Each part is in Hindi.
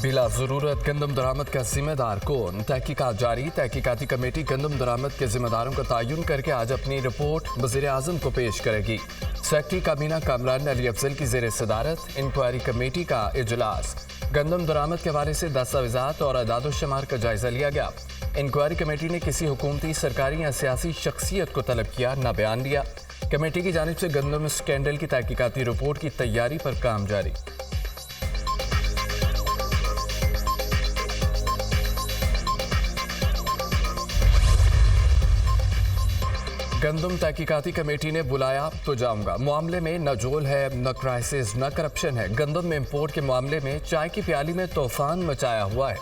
बिला जरूरत गंदम दरामद का जिम्मेदार कौन? तहकीकात जारी। तहकीकाती कमेटी गंदम दरामद के जिम्मेदारों का तयन करके आज अपनी रिपोर्ट वज़ीर आज़म को पेश करेगी। सेक्रेटरी काबीना कामरान अली अफजल की ज़ेर सदारत इंक्वायरी कमेटी का इजलास। गंदम दरामद के हवाले से दस्तावेज़ात और अदाद-ओ-शुमार का जायजा लिया गया। इंक्वायरी कमेटी ने किसी हुकूमती, सरकारी या सियासी शख्सियत को तलब किया, न बयान दिया। कमेटी की जानिब से गंदम स्कैंडल की तहकीकाती रिपोर्ट की तैयारी पर काम जारी। गंदम तहकीकाती कमेटी ने बुलाया तो जाऊंगा। मामले में न जोल है, न क्राइसिस, न करप्शन है। गंदम में इंपोर्ट के मामले में चाय की प्याली में तूफान मचाया हुआ है।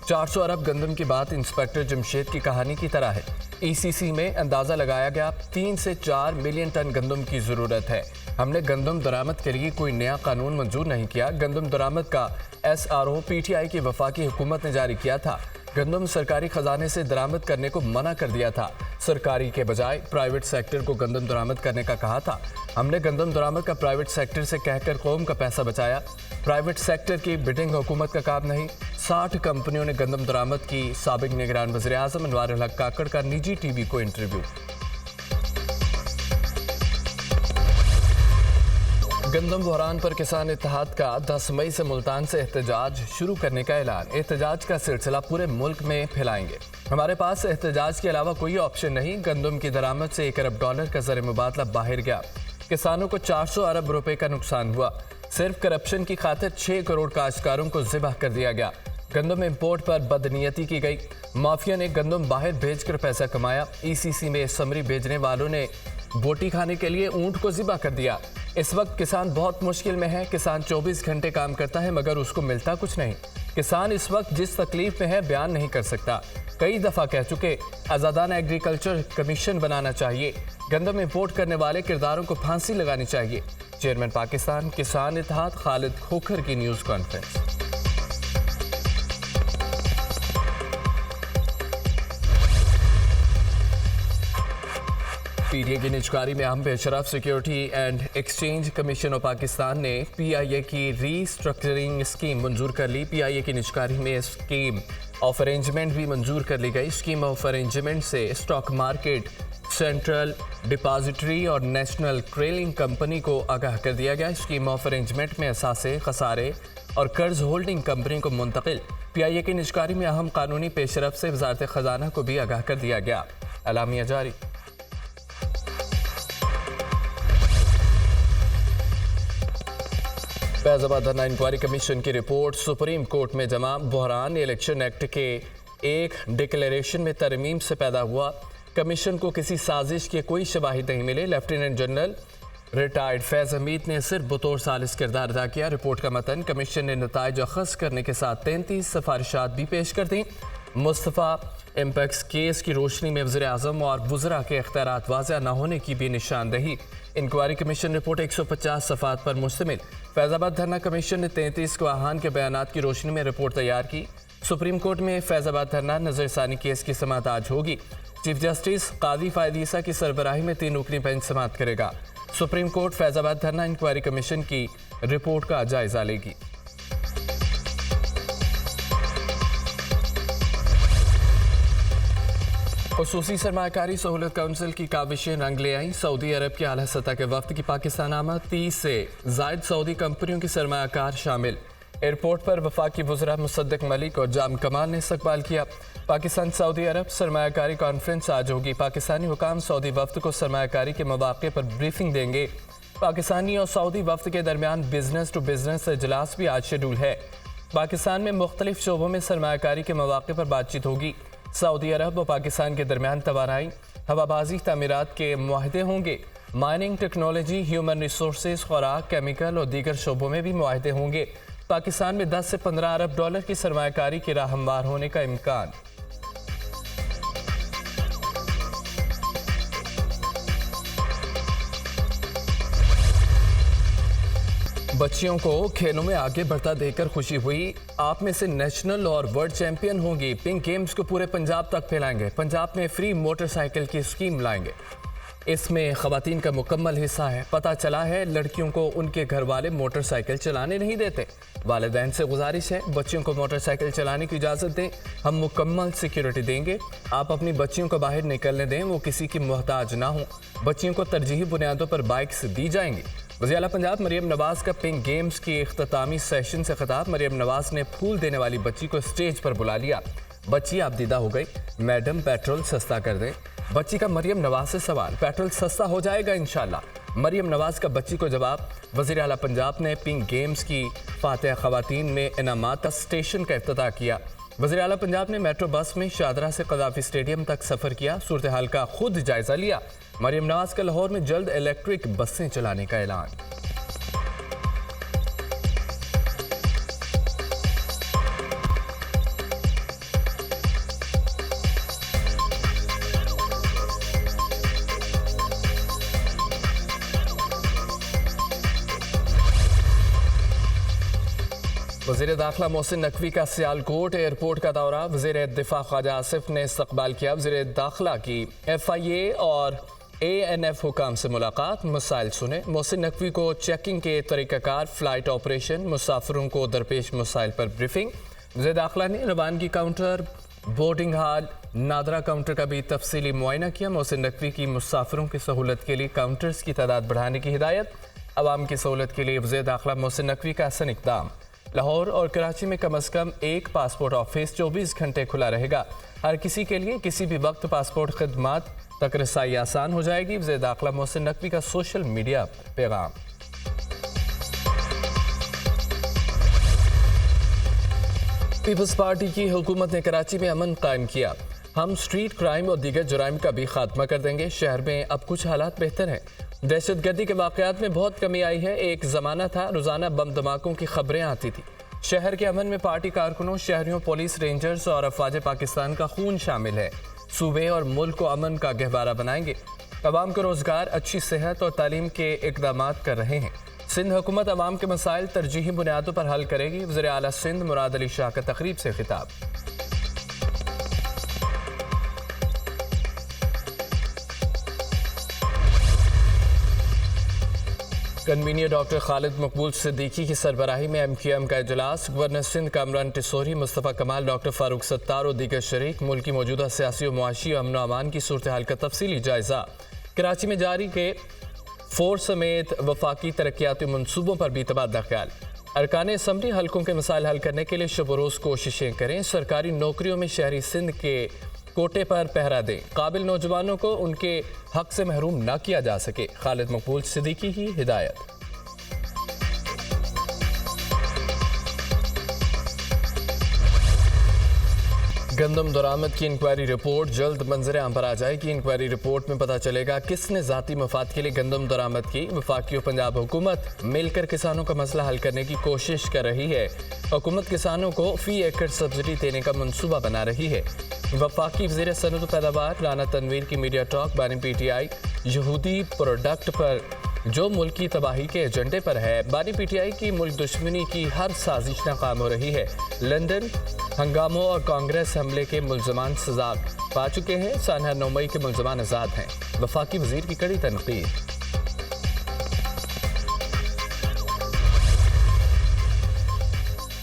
400 अरब गंदम की बात इंस्पेक्टर जमशेद की कहानी की तरह है। ECC में अंदाजा लगाया गया 3 से 4 मिलियन टन गंदम की जरूरत है। हमने गंदम दरामद के लिए कोई नया कानून मंजूर नहीं किया। गंदम दरामद का SRO PTI की वफाकी हुकूमत ने जारी किया था। गंदम सरकारी खजाने से दरामद करने को मना कर दिया था। सरकारी के बजाय प्राइवेट सेक्टर को गंदम दरामद करने का कहा था। हमने गंदम दरामद का प्राइवेट सेक्टर से कहकर कौम का पैसा बचाया। प्राइवेट सेक्टर की बिडिंग हुकूमत का काम नहीं। 60 कंपनियों ने गंदम दरामद की। साबिक निगरान वज़ीर आज़म अनवार उल हक काकड़ का निजी TV को इंटरव्यू। गंदम बहरान पर किसान इत्तेहाद का 10 मई से मुल्तान से एहतजाज शुरू करने का ऐलान। एहतजाज का सिलसिला पूरे मुल्क में फैलाएंगे। हमारे पास एहतजाज के अलावा कोई ऑप्शन नहीं। गंदम की दरामद से $1 अरब का ज़र मुबादला बाहर गया। किसानों को 400 अरब रुपए का नुकसान हुआ। सिर्फ करप्शन की खातिर 6 करोड़ काश्तकारों को ज़िबह कर दिया गया। गंदम इंपोर्ट पर बदनीयती की गई। माफिया ने गंदम बाहर भेजकर पैसा कमाया। ECC में समरी भेजने वालों ने बोटी खाने के लिए ऊंट को ज़िबह कर दिया। इस वक्त किसान बहुत मुश्किल में है। किसान 24 घंटे काम करता है मगर उसको मिलता कुछ नहीं। किसान इस वक्त जिस तकलीफ में है बयान नहीं कर सकता। कई दफ़ा कह चुके, आज़ादाना एग्रीकल्चर कमीशन बनाना चाहिए। गंदम इंपोर्ट करने वाले किरदारों को फांसी लगानी चाहिए। चेयरमैन पाकिस्तान किसान इत्तेहाद खालिद खोखर की न्यूज़ कॉन्फ्रेंस। PTA की निजकारी में अहम पेशरफ। Security and exchange commission of Pakistan ने PIA की रीस्ट्रक्चरिंग स्कीम मंजूर कर ली। PIA की निजकारी में स्कीम ऑफ अरेंजमेंट भी मंजूर कर ली गई। स्कीम ऑफ अरेंजमेंट से स्टॉक मार्केट, सेंट्रल डिपॉजिटरी और नेशनल क्रेलिंग कंपनी को आगाह कर दिया गया। स्कीम ऑफ अरेंजमेंट में असासे, खसारे और कर्ज होल्डिंग कंपनी को मुंतकिल। PIA की निजकारी में अहम कानूनी पेशरफ से वजारत खजाना को भी आगाह कर दिया गया। अलामिया जारी। फैजाबाद धरना इंक्वायरी कमीशन की रिपोर्ट सुप्रीम कोर्ट में जमा। बहरान इलेक्शन एक्ट के एक डिक्लेरेशन में तरमीम से पैदा हुआ। कमीशन को किसी साजिश के कोई शवाहिद नहीं मिले। Lieutenant general retired Faiz Hamid ने सिर्फ बतौर सालिस किरदार अदा किया। रिपोर्ट का मतन, कमीशन ने नताइज अखज़ करने के साथ 33 सिफारिशात भी पेश कर दी। मुस्तफ़ा इम्पैक्स केस की रोशनी में वज़ीर आज़म और वज़रा के इख्तियारात वाज़ेह न होने की भी निशानदही। इंक्वायरी कमीशन रिपोर्ट 150 सफ़ात पर मुश्तमिल। फैजाबाद धरना कमीशन ने 33 गवाहान के बयानात की रोशनी में रिपोर्ट तैयार की। सुप्रीम कोर्ट में फैजाबाद धरना नज़रसानी केस की समाअत आज होगी। चीफ जस्टिस कादी फ़ायद ईसा की सरबराही में 3 रुकनी बेंच समाअत करेगा। सुप्रीम कोर्ट फैजाबाद धरना इंक्वायरी कमीशन की रिपोर्ट का जायजा लेगी। खुसूसी सरमायाकारी सहूलत काउंसिल की काविशें रंग ले आईं। सऊदी अरब के आला सतह के वफ्द की पाकिस्तान आमद। 30 से जायद सऊदी कंपनियों की सरमायाकार शामिल। एयरपोर्ट पर वफाकी वज़रा मुसद्दिक मलिक और जाम कमाल ने इस्तकबाल किया। पाकिस्तान सऊदी अरब सरमायाकारी कॉन्फ्रेंस आज होगी। पाकिस्तानी हुकाम सऊदी वफ्द को सरमायाकारी के मौक़े पर ब्रीफिंग देंगे। पाकिस्तानी और सऊदी वफ्द के दरमियान बिजनेस टू बिजनेस इजलास भी आज शेड्यूल है। पाकिस्तान में मुख्तलिफ शोबों में सरमायाकारी के मौक़े पर बातचीत होगी। सऊदी अरब और पाकिस्तान के दरमियान तवानाई, हवाबाजी, तामीरात के मुआहदे होंगे। माइनिंग, टेक्नोलॉजी, ह्यूमन रिसोर्सेज, खुराक, केमिकल और दीगर शोबों में भी मुआहदे होंगे। पाकिस्तान में 10 से 15 अरब डॉलर की सरमायाकारी की राह हमवार होने का इम्कान। बच्चियों को खेलों में आगे बढ़ता देखकर खुशी हुई। आप में से नेशनल और वर्ल्ड चैंपियन होंगी। पिंक गेम्स को पूरे पंजाब तक फैलाएंगे। पंजाब में फ्री मोटरसाइकिल की स्कीम लाएंगे। इसमें खवातीन का मुकम्मल हिस्सा है। पता चला है लड़कियों को उनके घर वाले मोटरसाइकिल चलाने नहीं देते। वालिदैन से गुजारिश है बच्चियों को मोटरसाइकिल चलाने की इजाज़त दें, हम मुकम्मल सिक्योरिटी देंगे। आप अपनी बच्चियों को बाहर निकलने दें, वो किसी की मोहताज ना हो। बच्चियों को तरजीही बुनियादों पर बाइक्स दी जाएंगी। वज़ीर आला पंजाब मरियम नवाज़ का पिंक गेम्स की इख्तितामी सेशन से खिताब। मरियम नवाज़ ने फूल देने वाली बच्ची को स्टेज पर बुला लिया। बच्ची आबदीदा हो गई, मैडम पेट्रोल सस्ता कर दें। बच्ची का मरियम नवाज़ से सवाल, पेट्रोल सस्ता हो जाएगा इंशाल्लाह। मरियम नवाज़ का बच्ची को जवाब। वज़ीर आला पंजाब ने पिंक गेम्स की फातिहा खवातीन में इनामात का स्टेशन का इफ्तिताह किया। वज़ीर आला पंजाब ने मेट्रो बस में शादरा से कदाफी स्टेडियम तक सफ़र किया, सूरत हाल का खुद जायज़ा लिया। मरियम नवाज़ का लाहौर में जल्द इलेक्ट्रिक बसें चलाने का ऐलान। वज़ीर दाखिला मोहसिन नकवी का सियालकोट एयरपोर्ट का दौरा। वज़ीर दिफा ख्वाजा आसिफ ने इस्तकबाल किया। वज़ीर दाखिला की FIA और ANF हुकाम से मुलाकात, मसाइल सुने। मोहसिन नकवी को चेकिंग के तरीक़ाकार, फ़्लाइट ऑपरेशन, मुसाफिरों को दरपेश मसाइल पर ब्रीफिंग। वज़ीर दाखिला ने रवानगी counter, boarding hall, NADRA counter का भी तफसीली मुआयना किया। मोहसिन नकवी की मुसाफिरों की सहूलत के लिए काउंटर्स की तादाद बढ़ाने की हिदायत। आवाम की सहूलत के लिए वज़ीर दाखिला मोहसिन नकवी का अहसन इक़दाम। लाहौर और कराची में कम अज़ कम एक पासपोर्ट ऑफिस 24 घंटे खुला रहेगा। हर किसी के लिए किसी भी वक्त पासपोर्ट खिदमात तक रसाई आसान हो जाएगी। वज़ीर दाखिला मोहसिन नकवी का सोशल मीडिया पैगाम। पीपल्स पार्टी की हुकूमत ने कराची में अमन कायम किया। हम स्ट्रीट क्राइम और दीगर जुराइम का भी खात्मा कर देंगे। शहर में अब कुछ हालात बेहतर हैं। दहशतगर्दी के वाक़यात में बहुत कमी आई है। एक ज़माना था रोज़ाना बम धमाकों की खबरें आती थी। शहर के अमन में पार्टी कारकुनों, शहरियों, पुलिस, रेंजर्स और अफवाज पाकिस्तान का खून शामिल है। सूबे और मुल्क को अमन का गहवारा बनाएंगे। अवाम को रोज़गार, अच्छी सेहत और तालीम के इक़दामात कर रहे हैं। सिंध हुकूमत अवाम के मसाइल तरजीही बुनियादों पर हल करेगी। वज़ीर आला सिंध मुराद अली शाह का तकरीब से खिताब। कन्वीनियर डॉक्टर खालिद मकबूल सिद्दीकी की सरबराही में MQM का इजलास। गवर्नर सिंध कामरान टिसोरी, मुस्तफ़ा कमाल, डॉक्टर फारूक सत्तार और दीगर शरीक। मुल्क की मौजूदा सियासी और मुआशी अमन व अमान की सूरत हाल का तफसीली जायज़ा। कराची में जारी के फोर्स समेत वफाकी तरक्याती मनसूबों पर भी तबादला ख्याल। अरकान असम्बली हल्कों के मसाइल हल करने के लिए शब रोज़ कोशिशें करें। सरकारी नौकरियों में शहरी सिंध के कोटे पर पहरा दें। काबिल नौजवानों को उनके हक से महरूम न किया जा सके। खालिद मकबूल सिद्दीकी की हिदायत। गंदम दरामद की इंक्वायरी रिपोर्ट जल्द मंजर आम पर आ जाएगी। इंक्वायरी रिपोर्ट में पता चलेगा किसने ज़ाती मफाद के लिए गंदम दरामद की। वफाकी और पंजाब हुकूमत मिलकर किसानों का मसला हल करने की कोशिश कर रही है। हुकूमत किसानों को फी एकड़ सब्सिडी देने का मंसूबा बना रही है। वफाकी वज़ीर सनद पैदावार राना तनवीर की मीडिया टॉक बानी PTI यहूदी प्रोडक्ट पर जो मुल्क की तबाही के एजेंडे पर है। बानी PTI की मुल्क दुश्मनी की हर साजिश नाकाम हो रही है। लंदन हंगामों और कांग्रेस हमले के मुल्ज़मान सजा पा चुके हैं। सानहा 9 मई के मुल्ज़मान आज़ाद हैं। वफाकी वज़ीर की कड़ी तनकीद।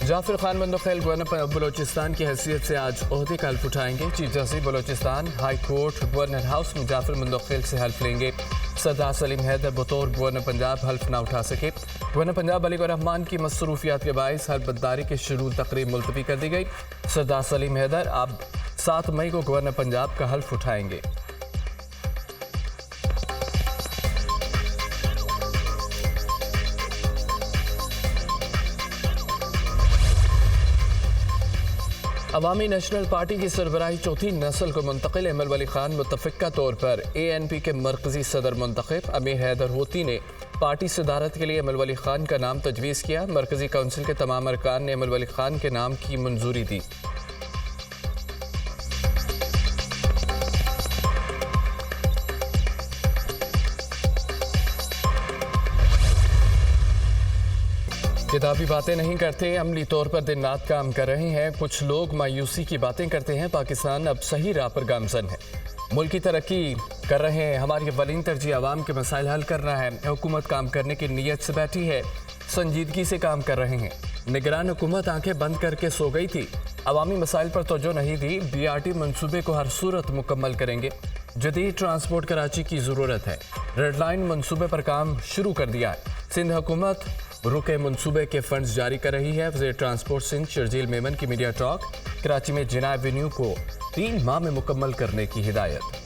जाफिर खान मंदोखेल गवर्नर बलोचिस्तान की हैसियत से आज ओहदे का हल्फ उठाएंगे। Chief justice Balochistan high court governor house में जाफिर मंदोखेल से हल्फ लेंगे। सरदार सलीम हैदर बतौर गवर्नर पंजाब हल्फ ना उठा सके। गवर्नर पंजाब अली रहमान की मसरूफियात के बायस हल्फबर्दारी की शेड्यूल तकरीब मुलतवी कर दी गई। सरदार सलीम हैदर अब 7 मई को गवर्नर पंजाब का हल्फ उठाएंगे। अवामी नेशनल पार्टी की सरबराही चौथी नस्ल को मुंतकिल अहमद वली खान मुतफ़िका तौर पर ANP के मरकजी सदर मुंतखब। अमीर हैदर होती ने पार्टी सदारत के लिए अहमद वली खान का नाम तजवीज़ किया। मरकजी काउंसिल के तमाम अरकान ने अहमद वली खान के नाम की मंजूरी दी। किताबी बातें नहीं करते, अमली तौर पर दिन रात काम कर रहे हैं। कुछ लोग मायूसी की बातें करते हैं। पाकिस्तान अब सही राह पर गामजन है। मुल्क की तरक्की कर रहे हैं, हमारी अवलीन तरजीह आवाम के मसाइल हल करना है। हुकूमत काम करने की नीयत से बैठी है, संजीदगी से काम कर रहे हैं। निगरान हुकूमत आंखें बंद करके सो गई थी, अवामी मसाइल पर तवज्जो नहीं दी। BRT मंसूबे को हर सूरत मुकम्मल करेंगे। जदीद ट्रांसपोर्ट कराची की ज़रूरत है, रेड लाइन मंसूबे पर काम शुरू कर दिया है। सिंध हुकूमत रुके मंसूबे के फंड्स जारी कर रही है। वज़ीर ट्रांसपोर्ट सिंध शर्जील मेमन की मीडिया टॉक। कराची में जिना एवेन्यू को 3 माह में मुकम्मल करने की हिदायत।